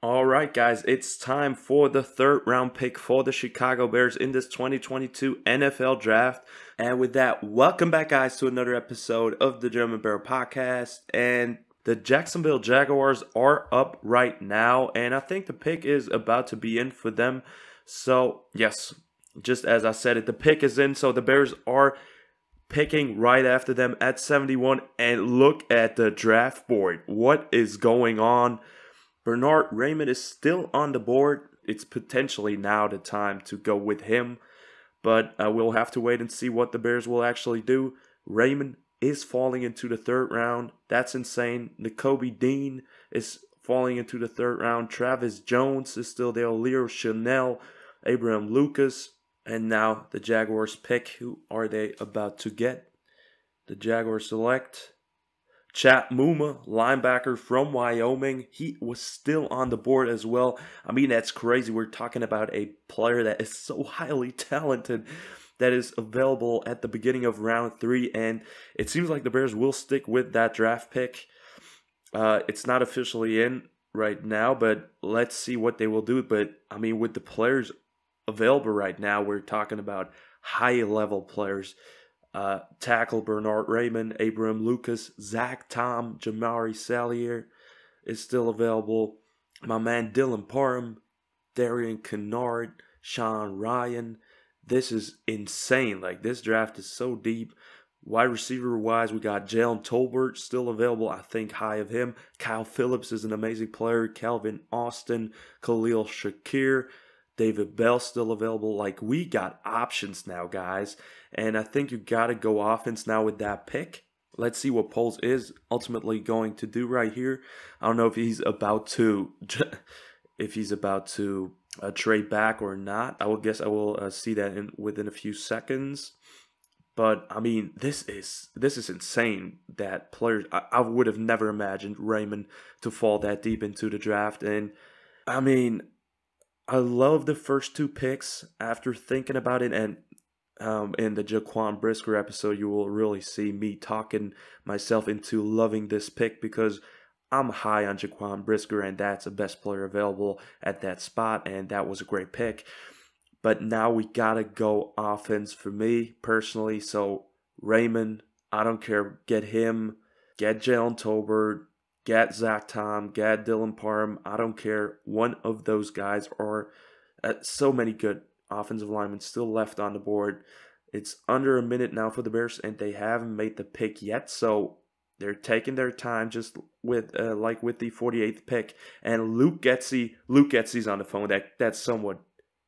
All right, guys, it's time for the third round pick for the Chicago Bears in this 2022 NFL Draft. And with that, welcome back, guys, to another episode of the German Bear Podcast. And the Jacksonville Jaguars are up right now, and I think the pick is about to be in for them. So, yes, just as I said it, the pick is in. So the Bears are picking right after them at 71. And look at the draft board. What is going on? Bernard Raymond is still on the board. It's potentially now the time to go with him, but we'll have to wait and see what the Bears will actually do. Raymond is falling into the third round. That's insane. Nakobe Dean is falling into the third round. Travis Jones is still there. Leo Chanel, Abraham Lucas, and now the Jaguars pick. Who are they about to get? The Jaguars select Chat Muma, linebacker from Wyoming. He was still on the board as well. I mean, that's crazy. We're talking about a player that is so highly talented that is available at the beginning of round 3. And it seems like the Bears will stick with that draft pick. It's not officially in right now, but let's see what they will do. But, I mean, with the players available right now, we're talking about high-level players. Tackle Bernard Raymond, Abraham Lucas, Zach Tom, Jamari Sallier is still available. My man Dylan Parham, Darian Kennard, Sean Ryan. This is insane. Like, this draft is so deep. Wide receiver wise, we got Jalen Tolbert still available. I think high of him. Kyle Phillips is an amazing player. Calvin Austin, Khalil Shakir, David Bell still available. Like, we got options now, guys. And I think you got to go offense now with that pick. Let's see what Poles is ultimately going to do right here. I don't know if he's about to trade back or not. I guess I will see that within a few seconds. But I mean, this is insane. That players, I would have never imagined Raymond to fall that deep into the draft. And I mean, I love the first two picks after thinking about it, and in the Jaquan Brisker episode, you will really see me talking myself into loving this pick because I'm high on Jaquan Brisker, and that's the best player available at that spot, and that was a great pick. But now we gotta go offense for me personally. So Raymond, I don't care, get him, get Jalen Tolbert, get Zach Tom, get Dylan Parham. I don't care. One of those guys are so many good offensive linemen still left on the board. It's under a minute now for the Bears, and they haven't made the pick yet. So they're taking their time, just with like with the 48th pick. And Luke Getsy's on the phone. That's somewhat,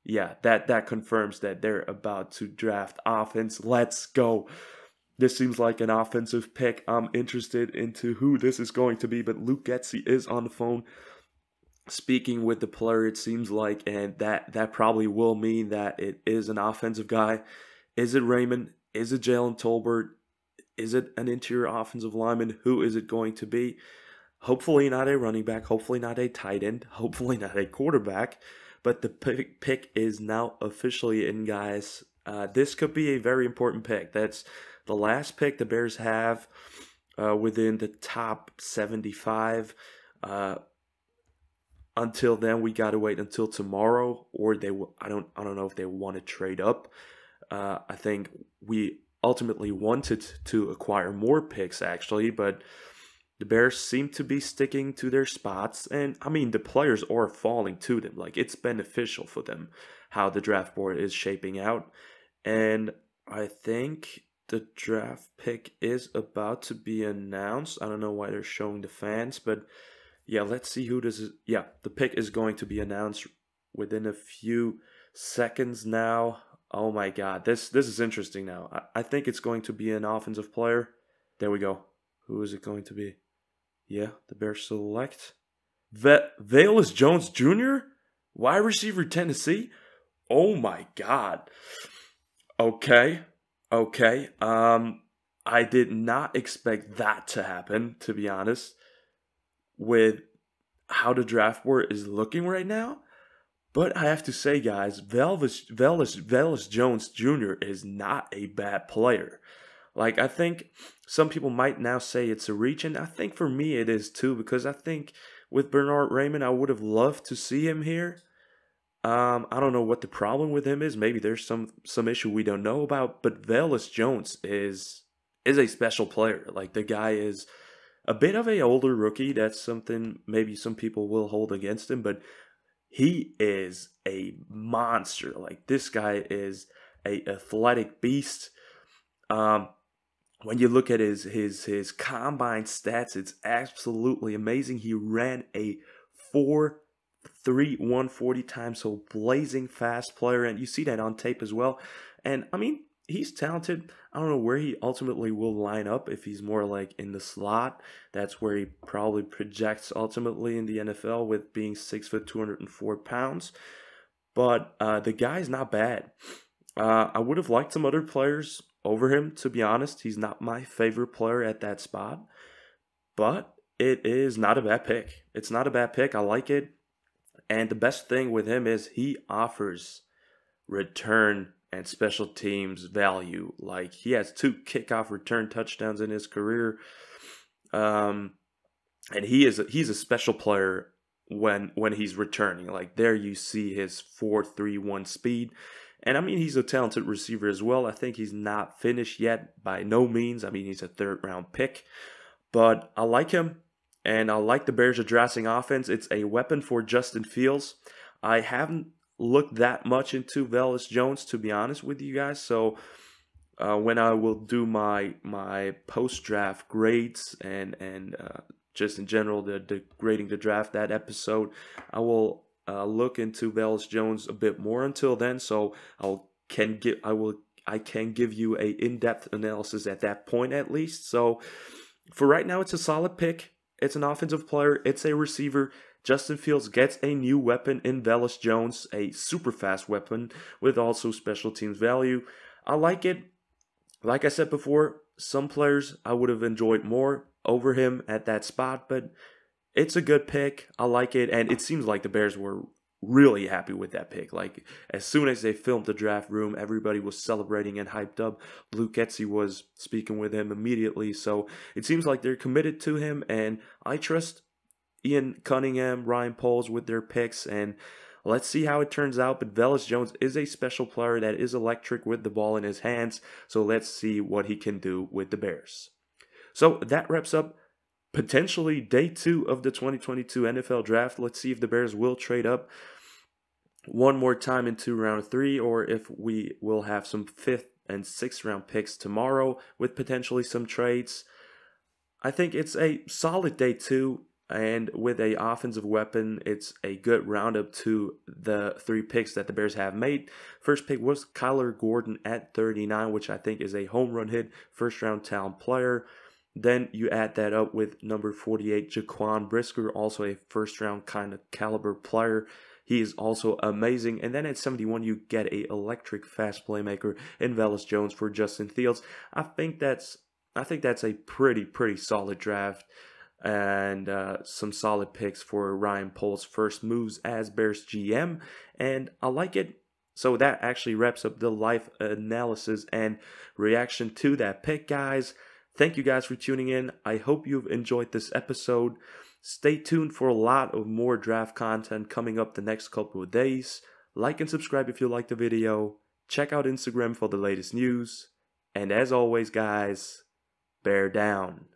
yeah, that confirms that they're about to draft offense. Let's go. This seems like an offensive pick. I'm interested into who this is going to be, but Luke Getsy is on the phone speaking with the player, it seems like, and that probably will mean that it is an offensive guy. Is it Raymond? Is it Jalen Tolbert? Is it an interior offensive lineman? Who is it going to be? Hopefully not a running back. Hopefully not a tight end. Hopefully not a quarterback. But the pick is now officially in, guys. This could be a very important pick. That's the last pick the Bears have within the top 75. Until then, we gotta wait until tomorrow, or I don't know if they want to trade up. I think we ultimately wanted to acquire more picks actually, but the Bears seem to be sticking to their spots, and I mean the players are falling to them. Like, it's beneficial for them how the draft board is shaping out, and I think the draft pick is about to be announced. I don't know why they're showing the fans, but yeah, let's see who this is. Yeah, the pick is going to be announced within a few seconds now. Oh my God, this is interesting now. I think it's going to be an offensive player. There we go. Who is it going to be? Yeah, the Bears select Velus Jones Jr., wide receiver, Tennessee. Oh my God. Okay. I did not expect that to happen, to be honest, with how the draft board is looking right now. But I have to say, guys, Velus Jones Jr. is not a bad player. Like, I think some people might now say it's a reach, and I think for me it is too, because I think with Bernard Raymond. I would have loved to see him here. I don't know what the problem with him is. Maybe there's some issue we don't know about. But Velus Jones is a special player. Like, the guy is a bit of a older rookie. That's something maybe some people will hold against him. But he is a monster. Like, this guy is a athletic beast. When you look at his combine stats, it's absolutely amazing. He ran a 4.3 140 time, so blazing fast player, and you see that on tape as well. And I mean, he's talented. I don't know where he ultimately will line up. If he's more like in the slot, that's where he probably projects ultimately in the NFL, with being 6 foot 204 pounds. But the guy's not bad. I would have liked some other players over him, to be honest. He's not my favorite player at that spot, but it is not a bad pick. It's not a bad pick. I like it. And the best thing with him is he offers return and special teams value. Like, he has 2 kickoff return touchdowns in his career. And he's a special player when he's returning. Like, there you see his 4.31 speed. And I mean, he's a talented receiver as well. I think he's not finished yet, by no means. I mean, he's a 3rd round pick. But I like him, and I like the Bears' addressing offense. It's a weapon for Justin Fields. I haven't looked that much into Velus Jones, to be honest with you guys. So when I will do my post-draft grades and just in general the grading the draft, that episode, I will look into Velus Jones a bit more. Until then, so I can give you a in-depth analysis at that point, at least. So for right now, it's a solid pick. It's an offensive player. It's a receiver. Justin Fields gets a new weapon in Velus Jones, a super fast weapon with also special teams value. I like it. Like I said before, some players I would have enjoyed more over him at that spot, but it's a good pick. I like it, and it seems like the Bears were really happy with that pick. Like, as soon as they filmed the draft room, everybody was celebrating and hyped up. Luke Getsy was speaking with him immediately, so it seems like they're committed to him, and I trust Ian Cunningham, Ryan Poles with their picks, and let's see how it turns out. But Velus Jones is a special player that is electric with the ball in his hands, so let's see what he can do with the Bears. So that wraps up potentially day 2 of the 2022 NFL Draft. Let's see if the Bears will trade up one more time into round 3, or if we will have some 5th and 6th round picks tomorrow with potentially some trades. I think it's a solid day 2, and with a offensive weapon, it's a good roundup to the 3 picks that the Bears have made. First pick was Kyler Gordon at 39, which I think is a home run hit, 1st round talent player. Then you add that up with number 48, Jaquan Brisker, also a 1st round kind of caliber player. He is also amazing. And then at 71, you get a electric fast playmaker in Velus Jones for Justin Fields. I think that's a pretty solid draft, and some solid picks for Ryan Poles' first moves as Bears GM, and I like it. So that actually wraps up the live analysis and reaction to that pick, guys. Thank you guys for tuning in. I hope you've enjoyed this episode. Stay tuned for a lot of more draft content coming up the next couple of days. Like and subscribe if you liked the video. Check out Instagram for the latest news. And as always, guys, bear down.